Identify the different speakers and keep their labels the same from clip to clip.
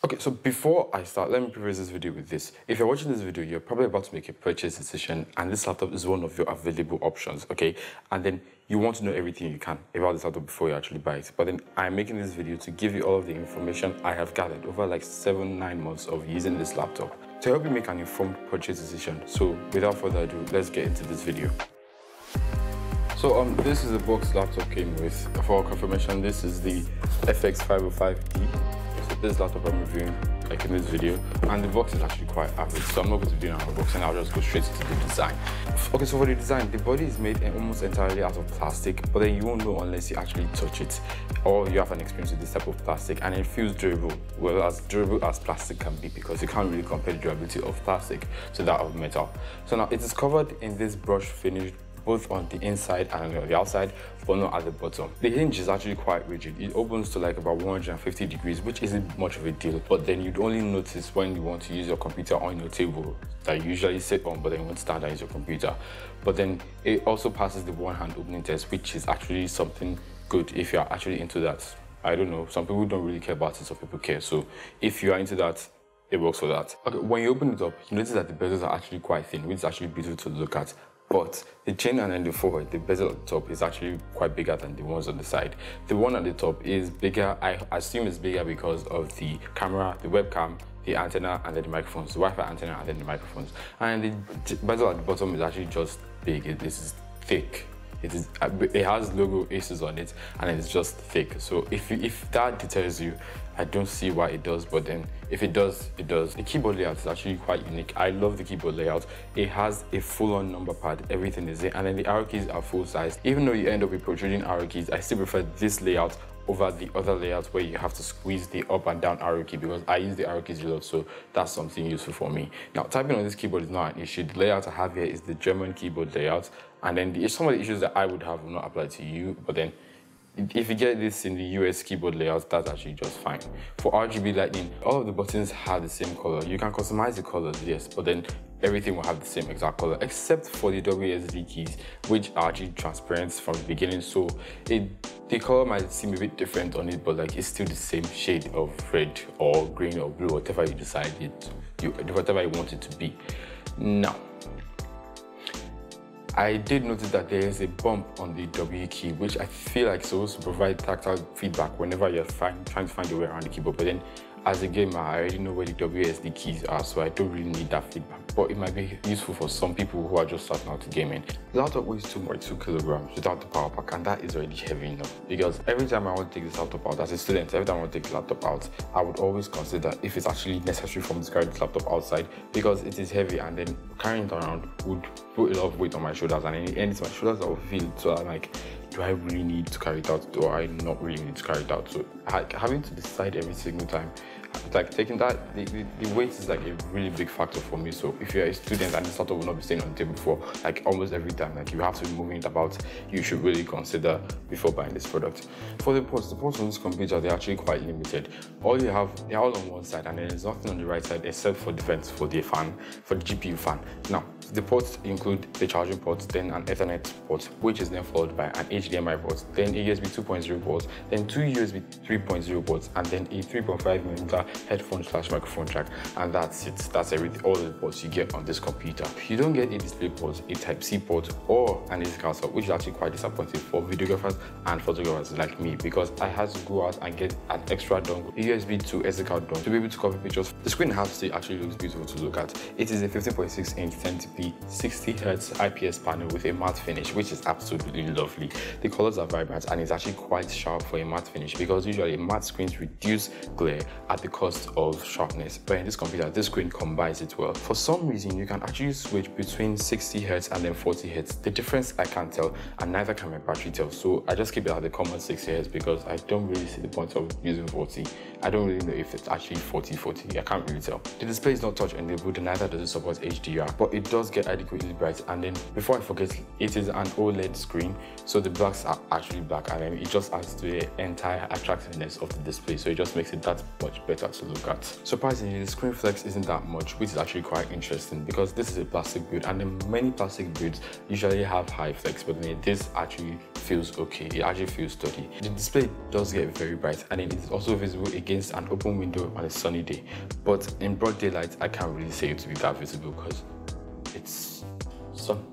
Speaker 1: Okay, so before I start, let me preface this video with this. If you're watching this video, you're probably about to make a purchase decision and this laptop is one of your available options, okay? And then you want to know everything you can about this laptop before you actually buy it. But then I'm making this video to give you all of the information I have gathered over like 7-9 months of using this laptop to help you make an informed purchase decision. So without further ado, let's get into this video. So this is the box laptop came with. For confirmation, this is the FX505D. This laptop I'm reviewing, like in this video, and the box is actually quite average, so I'm not going to do an unboxing. I'll just go straight into the design. Okay, so for the design, the body is made almost entirely out of plastic, but then you won't know unless you actually touch it or you have an experience with this type of plastic, and it feels durable, well, as durable as plastic can be, because you can't really compare the durability of plastic to that of metal. So now it is covered in this brush finish, both on the inside and on the outside, but not at the bottom. The hinge is actually quite rigid. It opens to like about 150 degrees, which isn't much of a deal, but then you'd only notice when you want to use your computer on your table that you usually sit on, but then you won't stand and use your computer. But then it also passes the one-hand opening test, which is actually something good if you're actually into that. I don't know, some people don't really care about it, some people care. So if you are into that, it works for that. Okay, when you open it up, you notice that the bezels are actually quite thin, which is actually beautiful to look at. But the chain and then the forehead, the bezel at the top is actually quite bigger than the ones on the side. The one at the top is bigger. I assume it's bigger because of the camera, the webcam, the antenna, and then the microphones, the Wi-Fi antenna, and then the microphones. And the bezel at the bottom is actually just big. This is thick. It has logo ASUS on it, and it's just thick. So if that deters you, I don't see why it does, but then if it does, it does. The keyboard layout is actually quite unique. I love the keyboard layout. It has a full-on number pad, everything is there, and then the arrow keys are full-size. Even though you end up with protruding arrow keys, I still prefer this layout over the other layouts where you have to squeeze the up and down arrow key, because I use the arrow keys a lot, so that's something useful for me. Now, typing on this keyboard is not an issue. The layout I have here is the German keyboard layout, and then some of the issues that I would have will not apply to you, but then if you get this in the US keyboard layout, that's actually just fine. For RGB lighting, all of the buttons have the same color. You can customize the colors, yes, but then everything will have the same exact color, except for the WSD keys, which are actually transparent from the beginning. So the color might seem a bit different on it, but like it's still the same shade of red or green or blue, whatever you decide whatever you want it to be. Now, I did notice that there is a bump on the W key, which I feel like is supposed to provide tactile feedback whenever you're trying to find your way around the keyboard. But then, as a gamer, I already know where the WSD keys are, so I don't really need that feedback. But it might be useful for some people who are just starting out to gaming. The laptop weighs 2.2 kilograms without the power pack, and that is already heavy enough. Because every time I want to take this laptop out, as a student, every time I want to take the laptop out, I would always consider if it's actually necessary for me to carry this laptop outside, because it is heavy, and then carrying it around would put a lot of weight on my shoulders, and it's my shoulders that will feel it. So I'm like, do I really need to carry it out, or I not really need to carry it out? So having to decide every single time, like taking that, the weight is like a really big factor for me. So if you're a student and this laptop will not be staying on the table for like almost every time, like you have to be moving it about, you should really consider before buying this product. For the ports on this computer, they're actually quite limited. They're all on one side, and then there's nothing on the right side except for the vents for the fan, for the GPU fan. Now, the ports include the charging port, then an Ethernet port, which is then followed by an HDMI port, then a USB 2.0 port, then two USB 3.0 ports, and then a 3.5mm headphone/microphone jack, and that's it. That's everything, all the ports you get on this computer. You don't get a display port, a Type-C port, or an SD card slot, which is actually quite disappointing for videographers and photographers like me, because I had to go out and get an extra dongle, a USB to SD card dongle, to be able to copy pictures. The screen, I have to say, actually looks beautiful to look at. It is a 15.6-inch 1080p 60Hz IPS panel with a matte finish, which is absolutely lovely. The colors are vibrant, and it's actually quite sharp for a matte finish, because usually matte screens reduce glare at the cost of sharpness, but in this computer, this screen combines it well. For some reason, you can actually switch between 60Hz and then 40Hz. The difference I can't tell, and neither can my battery tell, so I just keep it at the common 60Hz, because I don't really see the point of using 40. I don't really know if it's actually 40, I can't really tell. The display is not touch enabled, and neither does it support HDR, but it does get adequately bright. And then before I forget, it is an OLED screen, so the blacks are actually black, and then it just adds to the entire attractiveness of the display, so it just makes it that much better to look at. Surprisingly, the screen flex isn't that much, which is actually quite interesting, because this is a plastic build, and then many plastic builds usually have high flex, but then this actually feels okay. It actually feels sturdy. The display does get very bright, and it is also visible against an open window on a sunny day. But in broad daylight, I can't really say it to be that visible because it's sun.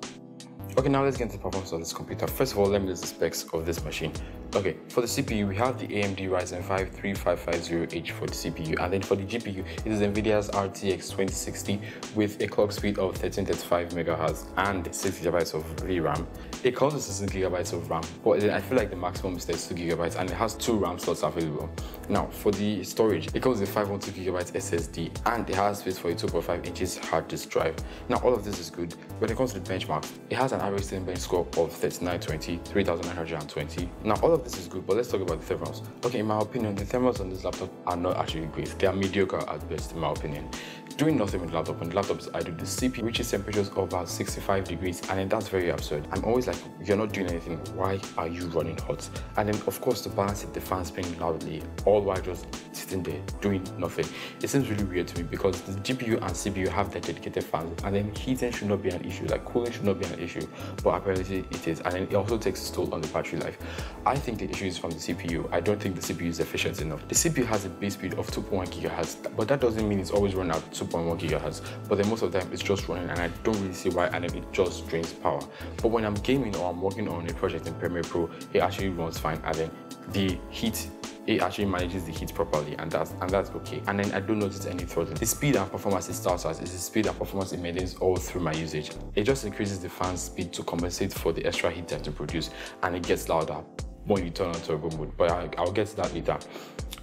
Speaker 1: Okay, now let's get into the performance of this computer. First of all, let me list the specs of this machine. Okay, for the CPU, we have the AMD Ryzen 5 3550H for the CPU, and then for the GPU, it is Nvidia's RTX 2060 with a clock speed of 1335 MHz and 6 GB of RAM. It comes with 16 GB of RAM, but I feel like the maximum is 32 GB, and it has 2 RAM slots available. Now, for the storage, it comes with 512 GB SSD, and it has space for a 2.5 inches hard disk drive. Now, all of this is good. When it comes to the benchmarks, it has an average bench score of 3920, 3920. Now, all of this is good, but let's talk about the thermals. Okay, in my opinion, the thermals on this laptop are not actually great. They are mediocre at best, in my opinion. Doing nothing with the laptop, when the laptop is idle, the CPU reaches temperatures of about 65 degrees, and then that's very absurd. I'm always like, you're not doing anything, why are you running hot? And then, of course, to balance it, the fan spinning loudly, all while just sitting there doing nothing. It seems really weird to me because the GPU and CPU have their dedicated fans, and then heating should not be an issue, like cooling should not be an issue, but apparently it is, and then it also takes a toll on the battery life. I think the issue is from the CPU. I don't think the CPU is efficient enough. The CPU has a base speed of 2.1 GHz, but that doesn't mean it's always running at 2.1 GHz, but then most of the time it's just running, and I don't really see why, and then it just drains power. But when I'm gaming or I'm working on a project in Premiere Pro, it actually runs fine, and then the heat, it actually manages the heat properly, and that's okay. And then I don't notice any throttling. The speed and performance it starts as is the speed and performance it maintains all through my usage. It just increases the fan speed to compensate for the extra heat time to produce, and it gets louder when you turn on turbo mode, but I'll get to that later.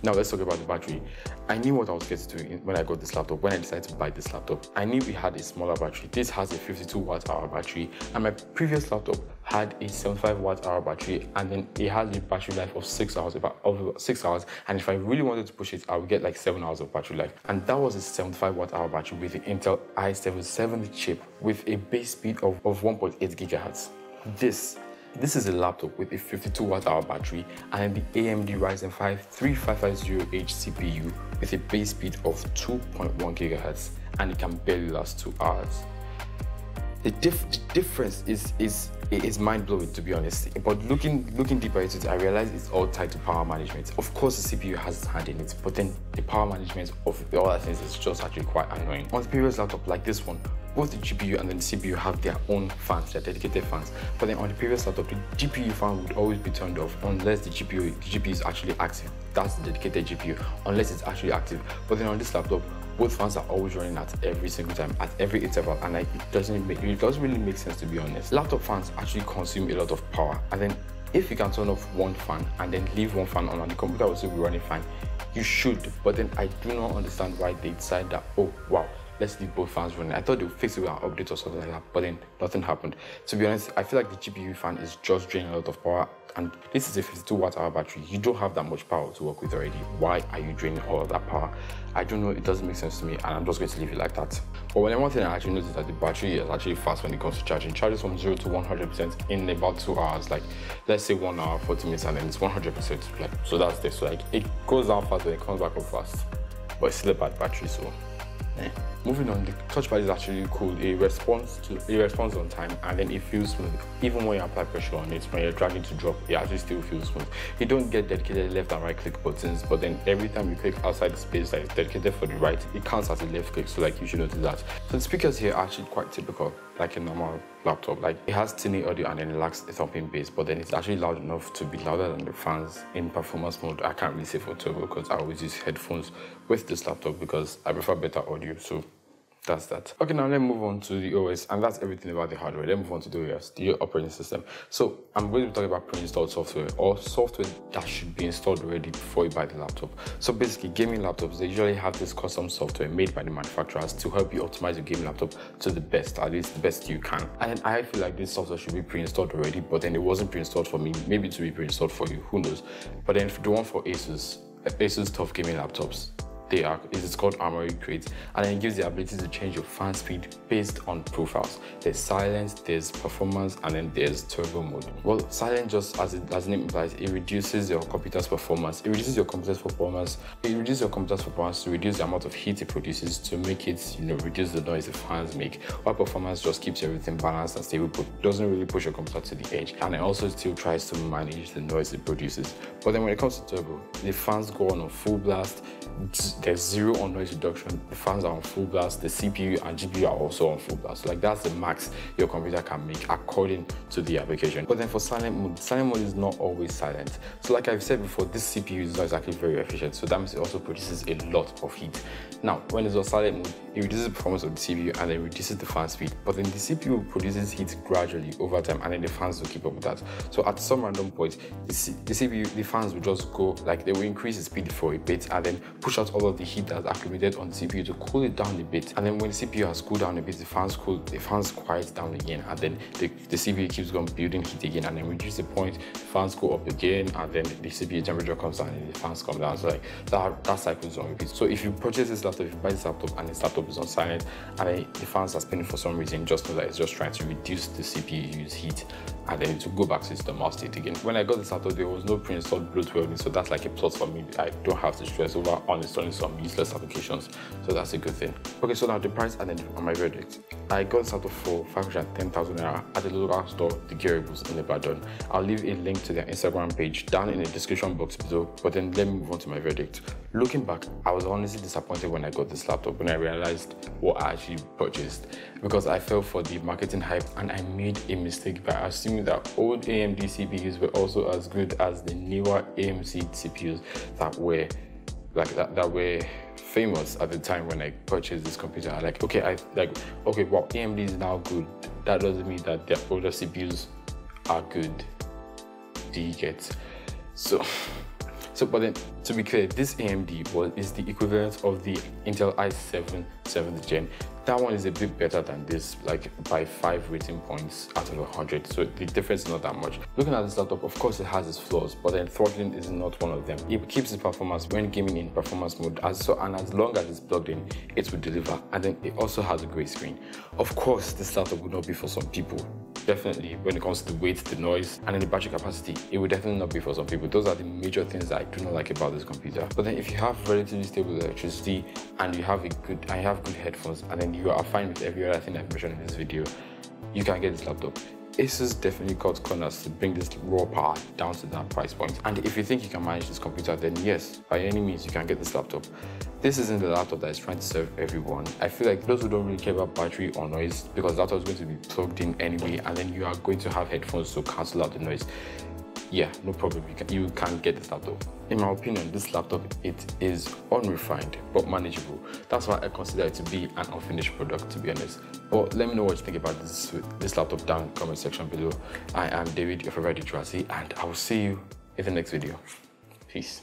Speaker 1: Now let's talk about the battery. I knew what I was getting to when I got this laptop, when I decided to buy this laptop. I knew it had a smaller battery. This has a 52 watt-hour battery, and my previous laptop had a 75 watt-hour battery, and then it has a battery life of 6 hours, about 6 hours, and if I really wanted to push it, I would get like 7 hours of battery life. And that was a 75 watt-hour battery with the Intel i7 chip with a base speed of 1.8 GHz. This is a laptop with a 52 watt-hour battery and the AMD Ryzen 5 3550H CPU with a base speed of 2.1 GHz, and it can barely last 2 hours. The difference is mind-blowing, to be honest. But looking deeper into it, I realized it's all tied to power management. Of course, the CPU has its hand in it, but then the power management of the other things is just actually quite annoying. On the previous laptop, like this one, both the GPU and then the CPU have their own fans, their dedicated fans. But then on the previous laptop, the GPU fan would always be turned off unless the GPU is actually active. That's the dedicated GPU, unless it's actually active. But then on this laptop, both fans are always running at every single time, at every interval, and it doesn't really make sense, to be honest. Laptop fans actually consume a lot of power, and then if you can turn off one fan and then leave one fan on and the computer will still be running fine, you should. But then I do not understand why they decide that, oh wow, let's leave both fans running. I thought they would fix it with an update or something like that, but then nothing happened. To be honest, I feel like the GPU fan is just draining a lot of power, and this is a 52 watt-hour battery. You don't have that much power to work with already. Why are you draining all of that power? I don't know, it doesn't make sense to me, and I'm just going to leave it like that. But one thing I actually noticed that the battery is actually fast when it comes to charging. It charges from 0 to 100% in about 2 hours, like let's say 1 hour, 40 minutes, and then it's 100%. Like, so that's this. So like it goes down fast and it comes back up fast, but it's still a bad battery, so Moving on, the touchpad is actually cool. It responds on time, and then it feels smooth. Even when you apply pressure on it, when you're dragging to drop, it actually still feels smooth. You don't get dedicated left and right click buttons, but then every time you click outside the space that is dedicated for the right, it counts as a left click, so like you should notice that. So the speakers here are actually quite typical, like a normal laptop. Like it has tinny audio and then it lacks a thumping bass, but then it's actually loud enough to be louder than the fans in performance mode. I can't really say for turbo because I always use headphones with this laptop because I prefer better audio, so that's that. Okay, now let's move on to the OS, and that's everything about the hardware. Let's move on to the OS, the operating system. So I'm going to be talking about pre-installed software or software that should be installed already before you buy the laptop. So basically, gaming laptops, they usually have this custom software made by the manufacturers to help you optimize your gaming laptop to the best, at least the best you can. And I feel like this software should be pre-installed already, but then it wasn't pre-installed for me. Maybe to be pre-installed for you, who knows? But then the one for ASUS TUF Gaming laptops, it's called Armory Crate, and then it gives the ability to change your fan speed based on profiles. There's silence, there's performance, and then there's turbo mode. Well, silent, just as the name implies, it reduces your computer's performance. It reduces your computer's performance to reduce the amount of heat it produces, to make it, reduce the noise the fans make. While performance just keeps everything balanced and stable, but doesn't really push your computer to the edge. And it also still tries to manage the noise it produces. But then when it comes to turbo, the fans go on full blast. There's zero on noise reduction. The fans are on full blast. The CPU and GPU are also on full blast. So like, that's the max your computer can make according to the application. But then for silent mode is not always silent. So like I've said before, this CPU is not exactly very efficient. So that means it also produces a lot of heat. Now, when it's on silent mode, it reduces the performance of the CPU and then reduces the fan speed. But then the CPU produces heat gradually over time, and then the fans will keep up with that. So at some random point, the fans will just go, like, they will increase the speed for a bit and then push out all of the heat that's accumulated on the CPU to cool it down a bit. And then when the CPU has cooled down a bit, the fans quiet down again, and then the CPU keeps going building heat again, and then reach the point, the fans go up again, and then the CPU temperature comes down and the fans come down. So like that cycle is on repeat. So if you purchase this laptop, if you buy this laptop and this laptop is on silent and then the fans are spinning for some reason, just know that it's just trying to reduce the CPU's heat, and then to go back to its normal state again. When I got this laptop, there was no pre-installed bloat welding, so that's like a plus for me. I don't have to stress over uninstalling some useless applications, so that's a good thing. Okay, so now the price and then on my verdict. I got this laptop for 510,000 naira at the local store, The Gearables in Ibadan. I'll leave a link to their Instagram page down in the description box below, but then let me move on to my verdict. Looking back, I was honestly disappointed when I got this laptop, when I realized what I actually purchased, because I fell for the marketing hype and I made a mistake by assuming that old AMD CPUs were also as good as the newer AMD CPUs that were famous at the time when I purchased this computer. Okay, well, AMD is now good. That doesn't mean that their older CPUs are good. Do you get? But then, to be clear, this AMD is the equivalent of the Intel i7 7th gen. That one is a bit better than this, like by 5 rating points out of 100. So the difference is not that much. Looking at this laptop, of course it has its flaws, but then throttling is not one of them. It keeps its performance when gaming in performance mode, and as long as it's plugged in, it will deliver. And then it also has a great screen. Of course, this laptop would not be for some people. Definitely, when it comes to the weight, the noise, and then the battery capacity, it would definitely not be for some people. Those are the major things that I do not like about this computer. But then if you have relatively stable electricity and you have good headphones, and then you are fine with every other thing I've mentioned in this video, you can get this laptop. ASUS definitely cut corners to bring this raw power down to that price point. And if you think you can manage this computer, then yes, by any means, you can get this laptop. This isn't the laptop that is trying to serve everyone. I feel like those who don't really care about battery or noise, because the laptop is going to be plugged in anyway, and then you are going to have headphones to cancel out the noise. Yeah, no problem, you can get this laptop. In my opinion, this laptop, it is unrefined but manageable. That's why I consider it to be an unfinished product, to be honest. But let me know what you think about this laptop down in the comment section below. I am David, your favorite digerati, and I will see you in the next video. Peace.